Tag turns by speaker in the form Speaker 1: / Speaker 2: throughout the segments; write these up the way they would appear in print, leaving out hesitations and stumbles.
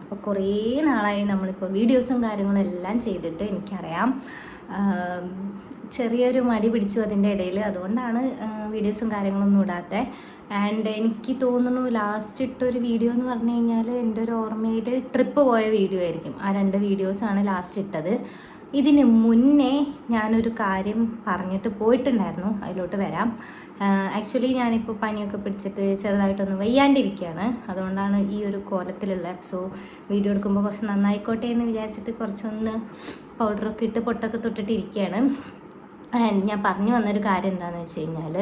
Speaker 1: അപ്പോൾ കുറേ നാളായി നമ്മളിപ്പോൾ വീഡിയോസും കാര്യങ്ങളും എല്ലാം ചെയ്തിട്ട് എനിക്കറിയാം. ചെറിയൊരു മടി പിടിച്ചു അതിൻ്റെ ഇടയിൽ, അതുകൊണ്ടാണ് വീഡിയോസും കാര്യങ്ങളൊന്നും ഇടാത്തത്. ആൻഡ് എനിക്ക് തോന്നുന്നു ലാസ്റ്റ് ഇട്ടൊരു വീഡിയോ എന്ന് പറഞ്ഞു കഴിഞ്ഞാൽ എൻ്റെ ഒരു ഓർമ്മയിൽ ട്രിപ്പ് പോയ വീഡിയോ ആയിരിക്കും. ആ 2 വീഡിയോസാണ് ലാസ്റ്റ് ഇട്ടത്. ഇതിന് മുന്നേ ഞാനൊരു കാര്യം പറഞ്ഞിട്ട് പോയിട്ടുണ്ടായിരുന്നു, അതിലോട്ട് വരാം. ആക്ച്വലി ഞാനിപ്പോൾ പനിയൊക്കെ പിടിച്ചിട്ട് ചെറുതായിട്ടൊന്ന് വയ്യാണ്ടിരിക്കുകയാണ്, അതുകൊണ്ടാണ് ഈ ഒരു കോലത്തിലുള്ള. സോ വീഡിയോ എടുക്കുമ്പോൾ കുറച്ച് നന്നായിക്കോട്ടെ എന്ന് വിചാരിച്ചിട്ട് കുറച്ചൊന്ന് പൗഡറൊക്കെ ഇട്ട് പൊട്ടൊക്കെ തൊട്ടിട്ട് ഇരിക്കുകയാണ്. ആൻഡ് ഞാൻ പറഞ്ഞു വന്നൊരു കാര്യം എന്താണെന്ന് വെച്ച് കഴിഞ്ഞാൽ,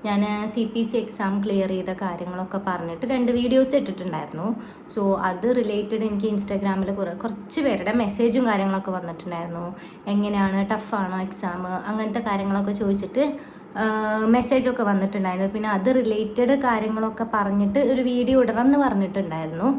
Speaker 1: ഞാൻ CPC എക്സാം ക്ലിയർ ചെയ്ത കാര്യങ്ങളൊക്കെ പറഞ്ഞിട്ട് 2 വീഡിയോസ് ഇട്ടിട്ടുണ്ടായിരുന്നു. സോ അത് റിലേറ്റഡ് എനിക്ക് ഇൻസ്റ്റാഗ്രാമിൽ കുറച്ച് പേരുടെ മെസ്സേജും കാര്യങ്ങളൊക്കെ വന്നിട്ടുണ്ടായിരുന്നു. എങ്ങനെയാണ്, ടഫാണോ എക്സാം, അങ്ങനത്തെ കാര്യങ്ങളൊക്കെ ചോദിച്ചിട്ട് മെസ്സേജൊക്കെ വന്നിട്ടുണ്ടായിരുന്നു. പിന്നെ അത് റിലേറ്റഡ് കാര്യങ്ങളൊക്കെ പറഞ്ഞിട്ട് ഒരു വീഡിയോ ഇടണം എന്ന് പറഞ്ഞിട്ടുണ്ടായിരുന്നു.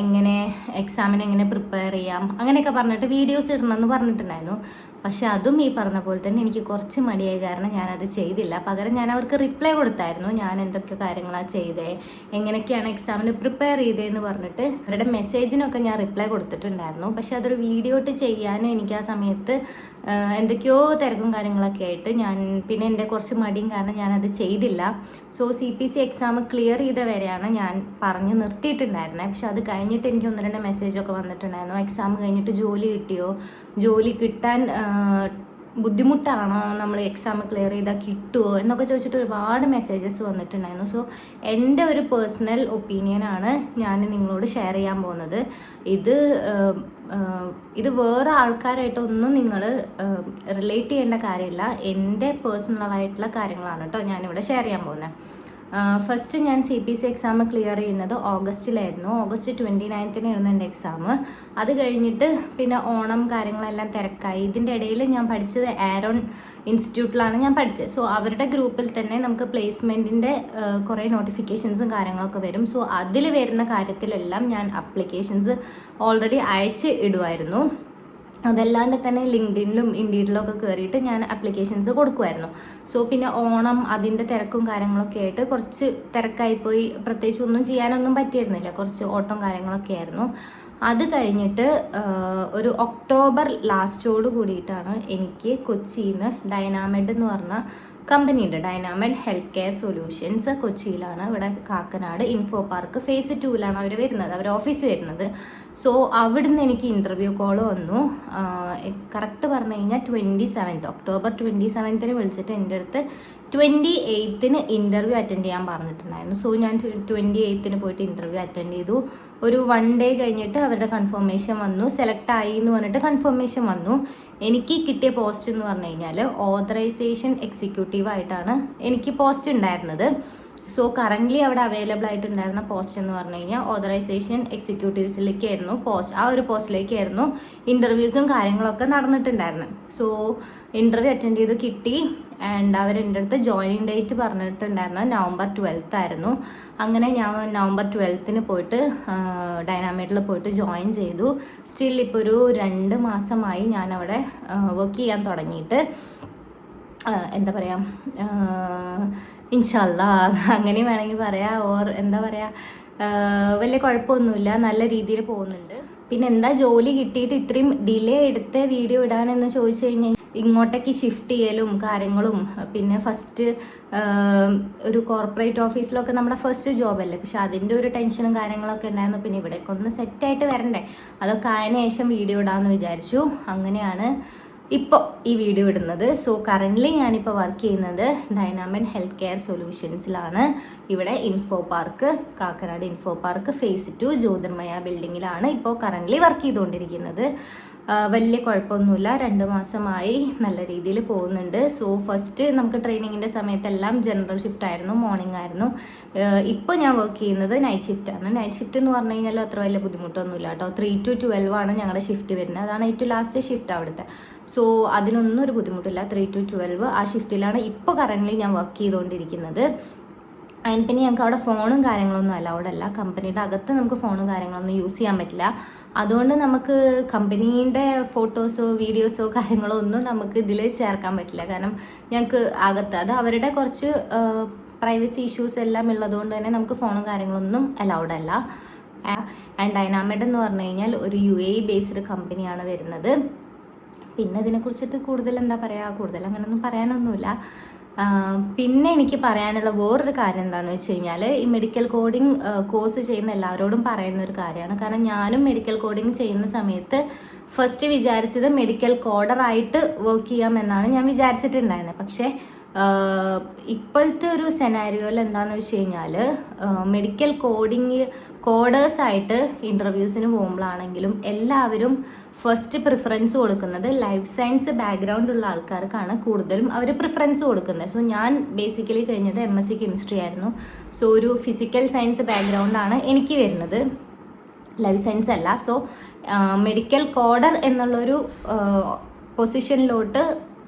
Speaker 1: എങ്ങനെ എക്സാമിന് എങ്ങനെ പ്രിപ്പയർ ചെയ്യാം അങ്ങനെയൊക്കെ പറഞ്ഞിട്ട് വീഡിയോസ് ഇടണം എന്ന് പറഞ്ഞിട്ടുണ്ടായിരുന്നു. പക്ഷെ അതും ഈ പറഞ്ഞ പോലെ തന്നെ എനിക്ക് കുറച്ച് മടിയായ കാരണം ഞാനത് ചെയ്തില്ല. പകരം ഞാൻ അവർക്ക് റിപ്ലൈ കൊടുത്തായിരുന്നു, ഞാൻ എന്തൊക്കെ കാര്യങ്ങളാണ് ചെയ്തേ, എങ്ങനെയൊക്കെയാണ് എക്സാമിന് പ്രിപ്പയർ ചെയ്തതെന്ന് പറഞ്ഞിട്ട് അവരുടെ മെസ്സേജിനൊക്കെ ഞാൻ റിപ്ലൈ കൊടുത്തിട്ടുണ്ടായിരുന്നു. പക്ഷെ അതൊരു വീഡിയോ ഇട്ട് ചെയ്യാൻ എനിക്ക് ആ സമയത്ത് എന്തൊക്കെയോ തിരക്കും കാര്യങ്ങളൊക്കെ ആയിട്ട് പിന്നെ എൻ്റെ കുറച്ച് മടിയും കാരണം ഞാനത് ചെയ്തില്ല. സോ CPC എക്സാം ക്ലിയർ ചെയ്ത വരെയാണ് ഞാൻ പറഞ്ഞ് നിർത്തിയിട്ടുണ്ടായിരുന്നത്. പക്ഷെ അത് കഴിഞ്ഞിട്ട് എനിക്ക് 1-2 മെസ്സേജൊക്കെ വന്നിട്ടുണ്ടായിരുന്നു. എക്സാം കഴിഞ്ഞിട്ട് ജോലി കിട്ടിയോ, ജോലി കിട്ടാൻ ബുദ്ധിമുട്ടാണോ, നമ്മൾ എക്സാം ക്ലിയർ ചെയ്താൽ കിട്ടുമോ എന്നൊക്കെ ചോദിച്ചിട്ട് ഒരുപാട് മെസ്സേജസ് വന്നിട്ടുണ്ടായിരുന്നു. സോ എൻ്റെ ഒരു പേഴ്സണൽ ഒപ്പീനിയനാണ് ഞാൻ നിങ്ങളോട് ഷെയർ ചെയ്യാൻ പോകുന്നത്. ഇത് വേറെ ആൾക്കാരായിട്ടൊന്നും നിങ്ങൾ റിലേറ്റ് ചെയ്യേണ്ട കാര്യമില്ല. എൻ്റെ പേഴ്സണലായിട്ടുള്ള കാര്യങ്ങളാണ് കേട്ടോ ഞാനിവിടെ ഷെയർ ചെയ്യാൻ പോകുന്നത്. ഫസ്റ്റ് ഞാൻ CPC എക്സാം ക്ലിയർ ചെയ്യുന്നത് ഓഗസ്റ്റിലായിരുന്നു. ഓഗസ്റ്റ് 29-നായിരുന്നു എൻ്റെ എക്സാം. അത് കഴിഞ്ഞിട്ട് പിന്നെ ഓണം കാര്യങ്ങളെല്ലാം തിരക്കായി. ഇതിൻ്റെ ഇടയിൽ ഞാൻ പഠിച്ചത് ആരോൺ ഇൻസ്റ്റിറ്റ്യൂട്ടിലാണ് ഞാൻ പഠിച്ചത്. സോ അവരുടെ ഗ്രൂപ്പിൽ തന്നെ നമുക്ക് പ്ലേസ്മെൻറ്റിൻ്റെ കുറേ നോട്ടിഫിക്കേഷൻസും കാര്യങ്ങളൊക്കെ വരും. സോ അതിൽ വരുന്ന കാര്യത്തിലെല്ലാം ഞാൻ അപ്ലിക്കേഷൻസ് ഓൾറെഡി അയച്ച് ഇടുമായിരുന്നു. അതല്ലാണ്ട് തന്നെ ലിങ്ക്ഡിനിലും ഇൻഡീഡിലും ഒക്കെ കയറിയിട്ട് ഞാൻ അപ്ലിക്കേഷൻസ് കൊടുക്കുമായിരുന്നു. സോ പിന്നെ ഓണം അതിൻ്റെ തിരക്കും കാര്യങ്ങളൊക്കെ ആയിട്ട് കുറച്ച് തിരക്കായിപ്പോയി. പ്രത്യേകിച്ച് ഒന്നും ചെയ്യാനൊന്നും പറ്റിയിരുന്നില്ല, കുറച്ച് ഓട്ടം കാര്യങ്ങളൊക്കെ ആയിരുന്നു. അത് കഴിഞ്ഞിട്ട് ഒരു ഒക്ടോബർ ലാസ്റ്റോട് കൂടിയിട്ടാണ് എനിക്ക് കൊച്ചിയിൽ നിന്ന് ഡൈനാമെഡ് എന്ന് പറഞ്ഞ കമ്പനിയുണ്ട്. ഡൈനാമെഡ് ഹെൽത്ത് കെയർ സൊല്യൂഷൻസ് കൊച്ചിയിലാണ്, ഇവിടെ കാക്കനാട് ഇൻഫോ പാർക്ക് ഫേസ് 2-ലാണ് അവർ വരുന്നത്, അവർ ഓഫീസ് വരുന്നത്. സോ അവിടുന്ന് എനിക്ക് ഇൻ്റർവ്യൂ കോൾ വന്നു. കറക്റ്റ് പറഞ്ഞു കഴിഞ്ഞാൽ ഒക്ടോബർ 27 വിളിച്ചിട്ട് എൻ്റെ അടുത്ത് 28 ഇൻ്റർവ്യൂ അറ്റൻഡ് ചെയ്യാൻ പറഞ്ഞിട്ടുണ്ടായിരുന്നു. സോ ഞാൻ 28 പോയിട്ട് ഇൻ്റർവ്യൂ അറ്റൻഡ് ചെയ്തു. ഒരു 1 ഡേ കഴിഞ്ഞിട്ട് അവരുടെ കൺഫർമേഷൻ വന്നു, സെലക്ട് ആയി എന്ന് പറഞ്ഞിട്ട് കൺഫർമേഷൻ വന്നു. എനിക്ക് കിട്ടിയ പോസ്റ്റ് എന്ന് പറഞ്ഞു കഴിഞ്ഞാൽ ഓതറൈസേഷൻ എക്സിക്യൂട്ടീവായിട്ടാണ് എനിക്ക് പോസ്റ്റ് ഉണ്ടായിരുന്നത്. സോ കറൻ്റ്ലി അവിടെ അവൈലബിൾ ആയിട്ടുണ്ടായിരുന്ന പോസ്റ്റ് എന്ന് പറഞ്ഞു കഴിഞ്ഞാൽ ഓതറൈസേഷൻ എക്സിക്യൂട്ടീവ്സിലേക്കായിരുന്നു പോസ്റ്റ്. ആ ഒരു പോസ്റ്റിലേക്കായിരുന്നു ഇൻ്റർവ്യൂസും കാര്യങ്ങളൊക്കെ നടന്നിട്ടുണ്ടായിരുന്നത്. സോ ഇൻ്റർവ്യൂ അറ്റൻഡ് ചെയ്ത് കിട്ടി. ആൻഡ് അവരെൻ്റെ അടുത്ത് ജോയിനിങ് ഡേറ്റ് പറഞ്ഞിട്ടുണ്ടായിരുന്നത് November 12 ആയിരുന്നു. അങ്ങനെ ഞാൻ November 12 പോയിട്ട് ഡൈനാമേറ്റിൽ പോയിട്ട് ജോയിൻ ചെയ്തു. സ്റ്റിൽ ഇപ്പോൾ ഒരു 2 മാസമായി ഞാനവിടെ വർക്ക് ചെയ്യാൻ തുടങ്ങിയിട്ട്. എന്താ പറയുക, ഇൻഷാല്ലാ അങ്ങനെ വേണമെങ്കിൽ പറയാം. എന്താ പറയുക, വലിയ കുഴപ്പമൊന്നുമില്ല, നല്ല രീതിയിൽ പോകുന്നുണ്ട്. പിന്നെ എന്താ ജോലി കിട്ടിയിട്ട് ഇത്രയും ഡിലേ എടുത്ത് വീഡിയോ ഇടാനെന്ന് ചോദിച്ചു കഴിഞ്ഞാൽ, ഇങ്ങോട്ടേക്ക് ഷിഫ്റ്റ് ചെയ്യലും കാര്യങ്ങളും, പിന്നെ ഫസ്റ്റ് ഒരു കോർപ്പറേറ്റ് ഓഫീസിലൊക്കെ നമ്മുടെ ഫസ്റ്റ് ജോബല്ലേ, പക്ഷെ അതിൻ്റെ ഒരു ടെൻഷനും കാര്യങ്ങളൊക്കെ ഉണ്ടായിരുന്നു. പിന്നെ ഇവിടേക്ക് ഒന്ന് സെറ്റായിട്ട് വരണ്ടേ, അതൊക്കെ ആയതിനു ശേഷം വീഡിയോ ഇടാമെന്ന് വിചാരിച്ചു. അങ്ങനെയാണ് ഇപ്പോൾ ഈ വീഡിയോ ഇടുന്നത്. സോ കറൻ്റ്ലി ഞാനിപ്പോൾ വർക്ക് ചെയ്യുന്നത് ഡൈനാമെഡ് ഹെൽത്ത് കെയർ സൊല്യൂഷൻസിലാണ്. ഇവിടെ info park, Kakkanad info park phase 2 Jyothirmaya ബിൽഡിങ്ങിലാണ് ഇപ്പോൾ കറൻ്റ്ലി വർക്ക് ചെയ്തുകൊണ്ടിരിക്കുന്നത്. വലിയ കുഴപ്പമൊന്നുമില്ല, 2 മാസമായി നല്ല രീതിയിൽ പോകുന്നുണ്ട്. സോ ഫസ്റ്റ് നമുക്ക് ട്രെയിനിങ്ങിൻ്റെ സമയത്തെല്ലാം ജനറൽ ഷിഫ്റ്റ് ആയിരുന്നു, മോർണിംഗ് ആയിരുന്നു. ഇപ്പോൾ ഞാൻ വർക്ക് ചെയ്യുന്നത് നൈറ്റ് ഷിഫ്റ്റാണ്. നൈറ്റ് ഷിഫ്റ്റ് എന്ന് പറഞ്ഞു കഴിഞ്ഞാൽ അത്ര വലിയ ബുദ്ധിമുട്ടൊന്നുമില്ല കേട്ടോ. 3 to 12 ആണ് ഞങ്ങളുടെ ഷിഫ്റ്റ് വരുന്നത്. അതാണ് ഏറ്റവും ലാസ്റ്റ് ഷിഫ്റ്റ് അവിടുത്തെ. സോ അതിനൊന്നും ഒരു ബുദ്ധിമുട്ടില്ല. 3 to 12 ആ ഷിഫ്റ്റിലാണ് ഇപ്പോൾ കറൻ്റ്ലി ഞാൻ വർക്ക് ചെയ്തുകൊണ്ടിരിക്കുന്നത്. ആൻഡ് പിന്നെ ഞങ്ങൾക്ക് അവിടെ ഫോണും കാര്യങ്ങളൊന്നും അലൗഡ് അല്ല. കമ്പനിയുടെ അകത്ത് നമുക്ക് ഫോണും കാര്യങ്ങളൊന്നും യൂസ് ചെയ്യാൻ പറ്റില്ല. അതുകൊണ്ട് നമുക്ക് കമ്പനീൻ്റെ ഫോട്ടോസോ വീഡിയോസോ കാര്യങ്ങളോ ഒന്നും നമുക്ക് ഇതിൽ ചേർക്കാൻ പറ്റില്ല. കാരണം ഞങ്ങൾക്ക് അകത്ത് അത് അവരുടെ കുറച്ച് പ്രൈവസി ഇഷ്യൂസ് എല്ലാം ഉള്ളതുകൊണ്ട് തന്നെ നമുക്ക് ഫോണും കാര്യങ്ങളൊന്നും അലൗഡ് അല്ല. ആൻഡ് ഡൈനാമെഡ് എന്ന് പറഞ്ഞു കഴിഞ്ഞാൽ ഒരു UAE ബേസ്ഡ് കമ്പനിയാണ് വരുന്നത്. പിന്നെ ഇതിനെക്കുറിച്ചിട്ട് കൂടുതൽ എന്താ പറയുക, കൂടുതൽ അങ്ങനെയൊന്നും പറയാനൊന്നുമില്ല. പിന്നെ എനിക്ക് പറയാനുള്ള വേറൊരു കാര്യം എന്താണെന്ന് വെച്ച് കഴിഞ്ഞാൽ, ഈ മെഡിക്കൽ കോഡിങ് കോഴ്സ് ചെയ്യുന്ന എല്ലാവരോടും പറയുന്ന ഒരു കാര്യമാണ്. കാരണം ഞാനും മെഡിക്കൽ കോഡിങ് ചെയ്യുന്ന സമയത്ത് ഫസ്റ്റ് വിചാരിച്ചത് മെഡിക്കൽ കോഡറായിട്ട് വർക്ക് ചെയ്യാമെന്നാണ് ഞാൻ വിചാരിച്ചിട്ടുണ്ടായിരുന്നത്. പക്ഷേ ഇപ്പോഴത്തെ ഒരു സെനാരിയോയിൽ എന്താണെന്ന് വെച്ച് കഴിഞ്ഞാൽ, മെഡിക്കൽ കോഡേഴ്സായിട്ട് ഇൻ്റർവ്യൂസിന് പോകുമ്പോഴാണെങ്കിലും എല്ലാവരും ഫസ്റ്റ് പ്രിഫറൻസ് കൊടുക്കുന്നത് ലൈഫ് സയൻസ് ബാക്ക്ഗ്രൗണ്ട് ഉള്ള ആൾക്കാർക്കാണ് കൂടുതലും അവർ പ്രിഫറൻസ് കൊടുക്കുന്നത്. സോ ഞാൻ ബേസിക്കലി കഴിഞ്ഞത് MSc കെമിസ്ട്രി ആയിരുന്നു. സോ ഒരു ഫിസിക്കൽ സയൻസ് ബാക്ക്ഗ്രൗണ്ടാണ് എനിക്ക് വരുന്നത്, ലൈഫ് സയൻസ് അല്ല. സോ മെഡിക്കൽ കോഡർ എന്നുള്ളൊരു പൊസിഷനിലോട്ട്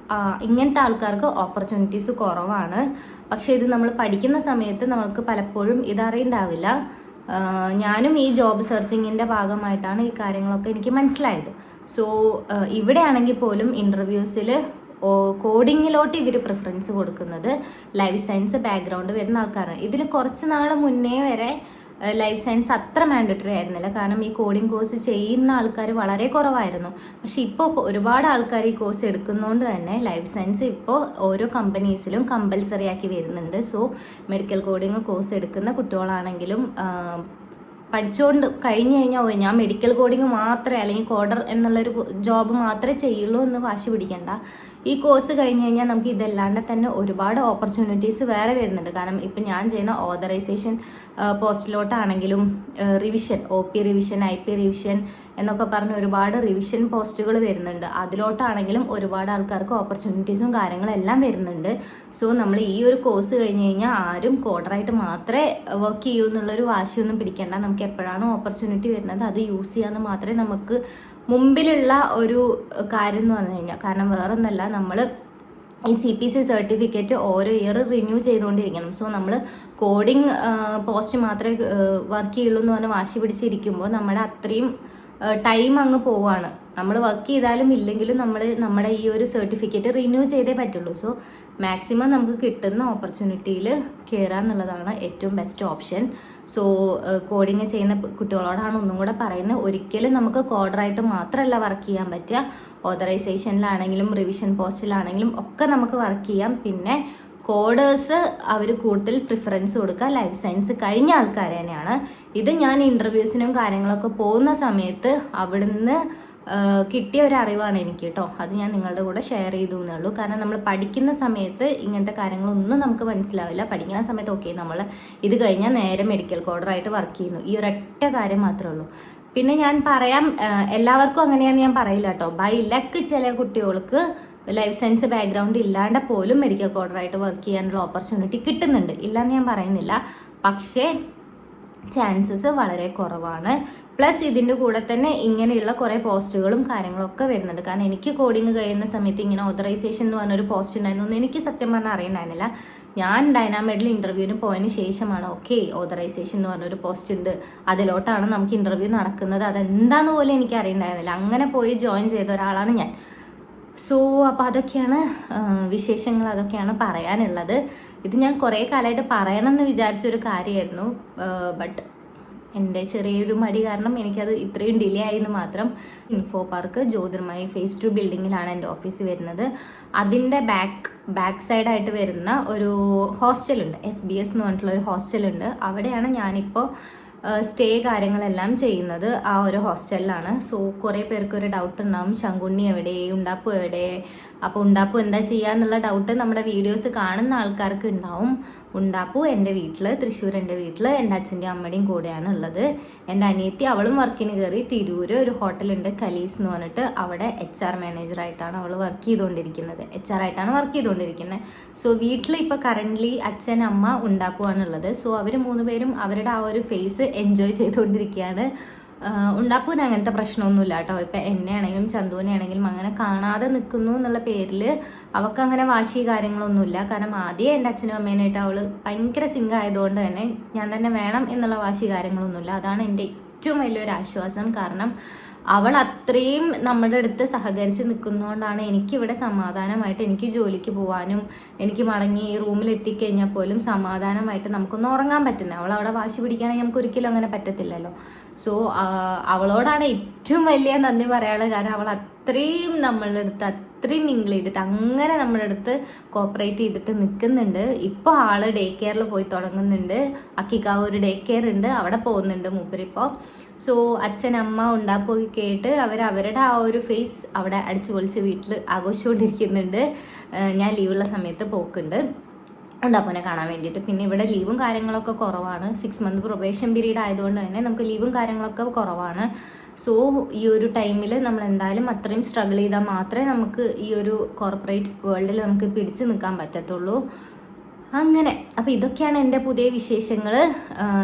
Speaker 1: ഇങ്ങനത്തെ ആൾക്കാർക്ക് ഓപ്പർച്യൂണിറ്റീസ് കുറവാണ്. പക്ഷേ ഇത് നമ്മൾ പഠിക്കുന്ന സമയത്ത് നമ്മൾക്ക് പലപ്പോഴും ഇതറിയണ്ടാവില്ല. ഞാനും ഈ ജോബ് സെർച്ചിങ്ങിൻ്റെ ഭാഗമായിട്ടാണ് ഈ കാര്യങ്ങളൊക്കെ എനിക്ക് മനസ്സിലായത്. സോ ഇവിടെ ആണെങ്കിൽ പോലും ഇൻ്റർവ്യൂസിൽ കോഡിങ്ങിലോട്ട് ഇവർ പ്രിഫറൻസ് കൊടുക്കുന്നത് ലൈഫ് സയൻസ് ബാക്ക്ഗ്രൗണ്ട് വരുന്ന ആൾക്കാരാണ്. ഇതിൽ കുറച്ച് നാൾ മുന്നേ വരെ ലൈഫ് സയൻസ് അത്ര മാൻഡറ്ററി ആയിരുന്നില്ല, കാരണം ഈ കോഡിംഗ് കോഴ്സ് ചെയ്യുന്ന ആൾക്കാർ വളരെ കുറവായിരുന്നു. പക്ഷെ ഇപ്പോൾ ഒരുപാട് ആൾക്കാർ ഈ കോഴ്സ് എടുക്കുന്നതുകൊണ്ട് തന്നെ ലൈഫ് സയൻസ് ഇപ്പോൾ ഓരോ കമ്പനീസിലും കമ്പൽസറി ആക്കി വരുന്നുണ്ട്. സോ മെഡിക്കൽ കോഡിംഗ് കോഴ്സ് എടുക്കുന്ന കുട്ടികളാണെങ്കിലും പഠിച്ചുകൊണ്ട് കഴിഞ്ഞ് കഴിഞ്ഞാൽ ഞാൻ മെഡിക്കൽ കോഡിങ് മാത്രമേ അല്ലെങ്കിൽ കോഡർ എന്നുള്ളൊരു ജോബ് മാത്രമേ ചെയ്യുള്ളൂ എന്ന് വാശി പിടിക്കേണ്ട. ഈ കോഴ്സ് കഴിഞ്ഞ് കഴിഞ്ഞാൽ നമുക്ക് ഇതല്ലാണ്ട് തന്നെ ഒരുപാട് ഓപ്പർച്യൂണിറ്റീസ് വേറെ വരുന്നുണ്ട്. കാരണം ഇപ്പം ഞാൻ ചെയ്യുന്ന ഓതറൈസേഷൻ പോസ്റ്റിലോട്ടാണെങ്കിലും revision, OP revision, IP revision എന്നൊക്കെ പറഞ്ഞ് ഒരുപാട് റിവിഷൻ പോസ്റ്റുകൾ വരുന്നുണ്ട്. അതിലോട്ടാണെങ്കിലും ഒരുപാട് ആൾക്കാർക്ക് ഓപ്പർച്യൂണിറ്റീസും കാര്യങ്ങളും എല്ലാം വരുന്നുണ്ട്. സോ നമ്മൾ ഈ ഒരു കോഴ്സ് കഴിഞ്ഞ് കഴിഞ്ഞാൽ ആരും കോഡറായിട്ട് മാത്രമേ വർക്ക് ചെയ്യൂ എന്നുള്ളൊരു വാശിയൊന്നും പിടിക്കേണ്ട. നമുക്ക് എപ്പോഴാണോ ഓപ്പർച്യൂണിറ്റി വരുന്നത് അത് യൂസ് ചെയ്യാമെന്ന് മാത്രമേ നമുക്ക് മുമ്പിലുള്ള ഒരു കാര്യം എന്ന് പറഞ്ഞു കഴിഞ്ഞാൽ. കാരണം വേറൊന്നല്ല, നമ്മൾ ഈ CPC സർട്ടിഫിക്കറ്റ് ഓരോ ഇയർ റിന്യൂ ചെയ്തുകൊണ്ടിരിക്കണം. സോ നമ്മൾ കോഡിങ് പോസ്റ്റ് മാത്രമേ വർക്ക് ചെയ്യുള്ളൂ എന്ന് പറഞ്ഞ് വാശി പിടിച്ചിരിക്കുമ്പോൾ നമ്മുടെ അത്രയും ടൈം അങ്ങ് പോവാണ്. നമ്മൾ വർക്ക് ചെയ്താലും ഇല്ലെങ്കിലും നമ്മുടെ ഈ ഒരു സർട്ടിഫിക്കറ്റ് റിന്യൂ ചെയ്തേ പറ്റുള്ളൂ. സോ മാക്സിമം നമുക്ക് കിട്ടുന്ന ഓപ്പർച്യൂണിറ്റിയിൽ കയറുക എന്നുള്ളതാണ് ഏറ്റവും ബെസ്റ്റ് ഓപ്ഷൻ. സോ കോഡിങ് ചെയ്യുന്ന കുട്ടികളോടാണ് ഒന്നും കൂടെ പറയുന്നത്, ഒരിക്കലും നമുക്ക് കോഡറായിട്ട് മാത്രമല്ല വർക്ക് ചെയ്യാൻ പറ്റുക, ഓതറൈസേഷനിലാണെങ്കിലും റിവിഷൻ പോസ്റ്റിലാണെങ്കിലും ഒക്കെ നമുക്ക് വർക്ക് ചെയ്യാം. പിന്നെ കോഡേഴ്സ് അവർ കൂടുതൽ പ്രിഫറൻസ് കൊടുക്കുക ലൈഫ് സയൻസ് കഴിഞ്ഞ ആൾക്കാർ തന്നെയാണ്. ഇത് ഞാൻ ഇൻ്റർവ്യൂസിനും കാര്യങ്ങളൊക്കെ പോകുന്ന സമയത്ത് അവിടുന്ന് കിട്ടിയ ഒരു അറിവാണ് എനിക്ക് കേട്ടോ. അത് ഞാൻ നിങ്ങളുടെ കൂടെ ഷെയർ ചെയ്തു എന്നേ ഉള്ളൂ. കാരണം നമ്മൾ പഠിക്കുന്ന സമയത്ത് ഇങ്ങനത്തെ കാര്യങ്ങളൊന്നും നമുക്ക് മനസ്സിലാവില്ല. പഠിക്കുന്ന സമയത്ത് ഓക്കെ നമ്മൾ ഇത് കഴിഞ്ഞാൽ നേരെ മെഡിക്കൽ കോഡറായിട്ട് വർക്ക് ചെയ്യുന്നു, ഈ ഒരൊറ്റ കാര്യം മാത്രമേ ഉള്ളൂ. പിന്നെ ഞാൻ പറയാം, എല്ലാവർക്കും അങ്ങനെയാണെന്ന് ഞാൻ പറയില്ല കേട്ടോ. ബൈ ലക്ക് ചില കുട്ടികൾക്ക് ലൈഫ് സയൻസ് ബാക്ക്ഗ്രൗണ്ട് ഇല്ലാണ്ട് പോലും മെഡിക്കൽ കോഡറായിട്ട് വർക്ക് ചെയ്യാനുള്ള ഓപ്പർച്യൂണിറ്റി കിട്ടുന്നുണ്ട്, ഇല്ലയെന്ന് ഞാൻ പറയുന്നില്ല. പക്ഷേ ചാൻസസ് വളരെ കുറവാണ്. പ്ലസ് ഇതിൻ്റെ കൂടെ തന്നെ ഇങ്ങനെയുള്ള കുറേ പോസ്റ്റുകളും കാര്യങ്ങളൊക്കെ വരുന്നുണ്ട്. കാരണം എനിക്ക് കോഡിങ് കഴിയുന്ന സമയത്ത് ഇങ്ങനെ ഓതറൈസേഷൻ എന്ന് പറഞ്ഞൊരു പോസ്റ്റ് ഉണ്ടായിരുന്നു, എനിക്ക് സത്യം പറഞ്ഞാൽ അറിയണ്ടായിരുന്നില്ല. ഞാൻ ഡൈനാമെഡിൽ ഇൻ്റർവ്യൂവിന് പോയതിന് ശേഷമാണ് ഓക്കെ ഓതറൈസേഷൻ എന്ന് പറഞ്ഞൊരു പോസ്റ്റ് ഉണ്ട്, അതിലോട്ടാണ് നമുക്ക് ഇൻ്റർവ്യൂ നടക്കുന്നത്, അതെന്താന്ന് പോലും എനിക്ക് അറിയണ്ടായിരുന്നില്ല. അങ്ങനെ പോയി ജോയിൻ ചെയ്ത ഒരാളാണ് ഞാൻ. സോ അപ്പോൾ അതൊക്കെയാണ് വിശേഷങ്ങൾ, അതൊക്കെയാണ് പറയാനുള്ളത്. ഇത് ഞാൻ കുറേ കാലമായിട്ട് പറയണമെന്ന് വിചാരിച്ചൊരു കാര്യമായിരുന്നു. ബട്ട് എൻ്റെ ചെറിയൊരു മടി കാരണം എനിക്കത് ഇത്രയും ഡിലേ ആയെന്ന് മാത്രം. ഇൻഫോ പാർക്ക് ജ്യോതിർമയി phase 2 ബിൽഡിങ്ങിലാണ് എൻ്റെ ഓഫീസ് വരുന്നത്. അതിൻ്റെ ബാക്ക് സൈഡായിട്ട് വരുന്ന ഒരു ഹോസ്റ്റലുണ്ട്, SBS എന്ന് പറഞ്ഞിട്ടുള്ള ഒരു ഹോസ്റ്റലുണ്ട്. അവിടെയാണ് ഞാനിപ്പോൾ സ്റ്റേ കാര്യങ്ങളെല്ലാം ചെയ്യുന്നത്, ആ ഒരു ഹോസ്റ്റലിലാണ്. സോ കുറേ പേർക്ക് ഒരു ഡൗട്ട് ഉണ്ടാവും, ശങ്കുണ്ണി എവിടെ, ഉണ്ടാപ്പു എവിടെ. അപ്പോൾ ഉണ്ടാപ്പു എന്താ ചെയ്യുക എന്നുള്ള ഡൗട്ട് നമ്മുടെ വീഡിയോസ് കാണുന്ന ആൾക്കാർക്ക് ഉണ്ടാവും. ഉണ്ടാപ്പു എൻ്റെ വീട്ടിൽ, തൃശ്ശൂർ എൻ്റെ വീട്ടിൽ എൻ്റെ അച്ഛൻ്റെയും അമ്മയുടെയും കൂടെയാണ് ഉള്ളത്. എൻ്റെ അനിയത്തി അവളും വർക്കിന് കയറി തിരൂര് ഒരു ഹോട്ടലുണ്ട് കലീസ് എന്ന് പറഞ്ഞിട്ട്, അവിടെ HR മാനേജറായിട്ടാണ് അവൾ വർക്ക് ചെയ്തുകൊണ്ടിരിക്കുന്നത്, HR ആയിട്ടാണ് വർക്ക് ചെയ്തുകൊണ്ടിരിക്കുന്നത്. സോ വീട്ടിൽ ഇപ്പോൾ കറൻ്റ്ലി അച്ഛൻ, അമ്മ, ഉണ്ടാപ്പു ആണുള്ളത്. സോ അവർ 3 പേരും അവരുടെ ആ ഒരു ഫേസ് എൻജോയ് ചെയ്തുകൊണ്ടിരിക്കുകയാണ്. ഉണ്ടാപ്പൂന് അങ്ങനത്തെ പ്രശ്നമൊന്നുമില്ല കേട്ടോ. ഇപ്പം എന്നെ ആണെങ്കിലും ചന്തുവിനെ ആണെങ്കിലും അങ്ങനെ കാണാതെ നിൽക്കുന്നു എന്നുള്ള പേരിൽ അവൾക്ക് അങ്ങനെ വാശി കാര്യങ്ങളൊന്നുമില്ല. കാരണം ആദ്യം എൻ്റെ അച്ഛനും അമ്മേനായിട്ട് അവൾ ഭയങ്കര സിങ്ക് ആയതുകൊണ്ട് തന്നെ ഞാൻ തന്നെ വേണം എന്നുള്ള വാശി കാര്യങ്ങളൊന്നുമില്ല. അതാണ് എൻ്റെ ഏറ്റവും വലിയൊരു ആശ്വാസം. കാരണം അവൾ അത്രയും നമ്മുടെ അടുത്ത് സഹകരിച്ച് നിൽക്കുന്നതുകൊണ്ടാണ് എനിക്കിവിടെ സമാധാനമായിട്ട് എനിക്ക് ജോലിക്ക് പോകാനും എനിക്ക് മടങ്ങി റൂമിൽ എത്തിക്കഴിഞ്ഞാൽ പോലും സമാധാനമായിട്ട് നമുക്കൊന്ന് ഉറങ്ങാൻ പറ്റുന്നത്. അവൾ അവിടെ വാശി പിടിക്കുകയാണെങ്കിൽ നമുക്ക് ഒരിക്കലും അങ്ങനെ പറ്റത്തില്ലല്ലോ. സോ അവളോടാണ് ഏറ്റവും വലിയ നന്ദി പറയാനുള്ളത്. കാരണം അവൾ അത്രയും നമ്മളുടെ അടുത്ത് അത്രയും മിങ്കിൾ ചെയ്തിട്ട് അങ്ങനെ നമ്മുടെ അടുത്ത് കോപ്പറേറ്റ് ചെയ്തിട്ട് നിൽക്കുന്നുണ്ട്. ഇപ്പോൾ ആള് ഡേ കെയറിൽ പോയി തുടങ്ങുന്നുണ്ട്. അക്കിക്കാവ് ഒരു ഡേ കെയർ ഉണ്ട്, അവിടെ പോകുന്നുണ്ട് മൂപ്പരിപ്പോൾ. സോ അച്ഛൻ അമ്മ ഉണ്ടാപ്പോയി കേട്ട് അവരുടെ ആ ഒരു ഫേസ് അവിടെ അടിച്ചു പൊളിച്ച് വീട്ടിൽ ആഘോഷിച്ചുകൊണ്ടിരിക്കുന്നുണ്ട്. ഞാൻ ലീവുള്ള സമയത്ത് പോക്കുണ്ട് ഉണ്ടാപ്പോനെ കാണാൻ വേണ്ടിയിട്ട്. പിന്നെ ഇവിടെ ലീവും കാര്യങ്ങളൊക്കെ കുറവാണ്. 6 മന്ത് പ്രൊബേഷൻ പീരീഡ് ആയതുകൊണ്ട് തന്നെ നമുക്ക് ലീവും കാര്യങ്ങളൊക്കെ കുറവാണ്. സോ ഈ ഒരു ടൈമിൽ നമ്മൾ എന്തായാലും അത്രയും സ്ട്രഗിൾ ചെയ്താൽ മാത്രമേ നമുക്ക് ഈ ഒരു കോർപ്പറേറ്റ് വേൾഡിൽ നമുക്ക് പിടിച്ചു നിൽക്കാൻ പറ്റത്തുള്ളൂ. അങ്ങനെ അപ്പോൾ ഇതൊക്കെയാണ് എൻ്റെ പുതിയ വിശേഷങ്ങൾ.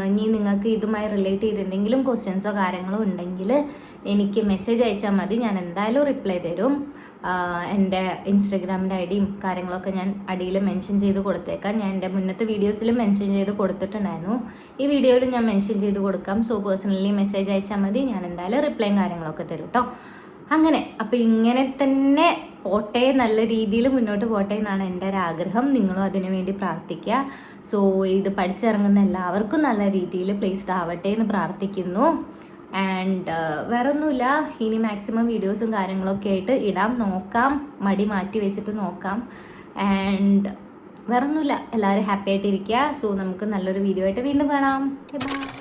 Speaker 1: ഇനി നിങ്ങൾക്ക് ഇതുമായി റിലേറ്റ് ചെയ്ത് എന്തെങ്കിലും ക്വസ്റ്റ്യൻസോ കാര്യങ്ങളോ ഉണ്ടെങ്കിൽ എനിക്ക് മെസ്സേജ് അയച്ചാൽ മതി. ഞാൻ എന്തായാലും റിപ്ലൈ തരും. എൻ്റെ ഇൻസ്റ്റഗ്രാമിൻ്റെ ഐഡിയും കാര്യങ്ങളൊക്കെ ഞാൻ അടിയിൽ മെൻഷൻ ചെയ്ത് കൊടുത്തേക്കാം. ഞാൻ എൻ്റെ മുന്നത്തെ വീഡിയോസിലും മെൻഷൻ ചെയ്ത് കൊടുത്തിട്ടുണ്ടായിരുന്നു. ഈ വീഡിയോയിൽ ഞാൻ മെൻഷൻ ചെയ്ത് കൊടുക്കാം. സോ പേഴ്സണലി മെസ്സേജ് അയച്ചാൽ മതി. ഞാൻ എന്തായാലും റിപ്ലൈയും കാര്യങ്ങളൊക്കെ തരും കേട്ടോ. അങ്ങനെ അപ്പോൾ ഇങ്ങനെ തന്നെ പോട്ടെ, നല്ല രീതിയിൽ മുന്നോട്ട് പോട്ടെ എന്നാണ് എൻ്റെ ഒരു ആഗ്രഹം. നിങ്ങളും അതിനു വേണ്ടി പ്രാർത്ഥിക്കുക. സോ ഇത് പഠിച്ചിറങ്ങുന്ന എല്ലാവർക്കും നല്ല രീതിയിൽ പ്ലേസ്ഡ് ആവട്ടെ എന്ന് പ്രാർത്ഥിക്കുന്നു. ആൻഡ് വേറൊന്നുമില്ല, ഇനി മാക്സിമം വീഡിയോസും കാര്യങ്ങളൊക്കെ ആയിട്ട് ഇടാം നോക്കാം, മടി മാറ്റി വെച്ചിട്ട് നോക്കാം. ആൻഡ് വേറൊന്നുമില്ല, എല്ലാവരും ഹാപ്പി ആയിട്ടിരിക്കുക. സോ നമുക്ക് നല്ലൊരു വീഡിയോ ആയിട്ട് വീണ്ടും കാണാം. ബൈ.